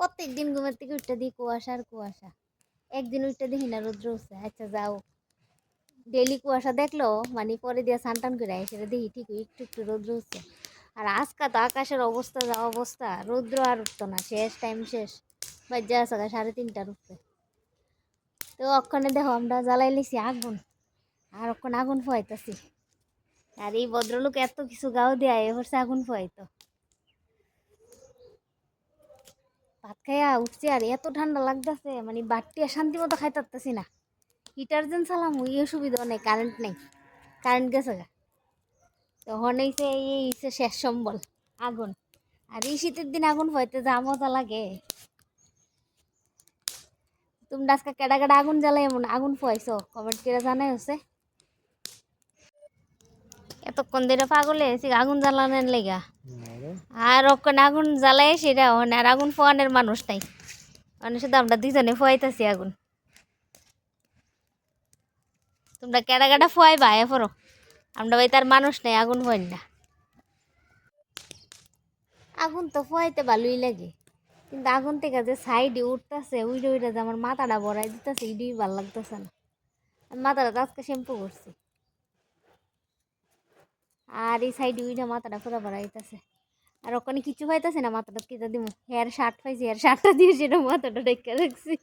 প্রত্যেকদিন ঘুমের থেকে উঠতে দিই কুয়াশা আর কুয়াশা, একদিন উঠতে দেখি না রৌদ্র উঠছে। আচ্ছা যাও, ডেলি কুয়াশা দেখলো মানে পরে দিয়ে স্নান টান করে সেটা দেখি ঠিক একটু একটু রৌদ্র উঠছে। আর আজকে তো আকাশের অবস্থা যা অবস্থা, রৌদ্র আর উঠতো না, শেষ টাইম শেষ, বাজ্যা আছে 3:30টার উঠতে। তো ওখানে দেখো আমরা জ্বালাই লিছি আগুন, আর ওখানে আগুন ফোয়াইতেছি। আর এই ভদ্রলোক এত কিছু গাও দেয় এ হচ্ছে আগুন ফোয়াইতো। ভাত খাইয়া উঠছি আর এত ঠান্ডা লাগতেছে, মানে বাটটি আর শান্তি মতো খাইতে পারতেছি না। হিটার যেন চালাম ওই সুবিধা নেই, কারেন্ট নেই, কারেন্ট গেছে গা। তখন এইছে এই শেষ সম্বল আগুন। আর এই শীতের দিন আগুন ফোয়াইতে যা মজা লাগে। তুমি আজকে কেডা কেডা আগুন জ্বালাই এমন আগুন ফোয়াইছো কমেন্ট করে জানাই হচ্ছে। এতক্ষণ ধরে পাগলে আছি আগুন জ্বালানোর লেগা, আর ওখানে আগুন জ্বালাই সেটা ওখানে আর আগুন ফোয়ানোর মানুষ নাই, মানে শুধু আমরা দুজনে ফোয়াইতেছি আগুন। তোমরা কেডা কেডা ফোয়াইবা এ পড়ো, আমরা ভাই তার মানুষ নেই আগুন ফোয়াই না। আগুন তো ফোয়াইতে ভালোই লাগে, কিন্তু আগুন থেকে যে সাইডে উঠতেছে উইডে উইডে যে আমার মাথাটা ভরাই দিতেছে এটাই ভালো লাগতেছে না। আমি মাথাটা তো আজকে শ্যাম্পু করছি, আর এই সাইডে উইডে মাথাটা পুরো ভরাই দিতেছে। আর ওখানে কিছু পাইতেছে না, মাথাটা কিতা দিব, হেয়ার শার্ট পাইছি, হেয়ার শার্টটা দিয়ে সেটা মাথাটা ডেকে রাখছি।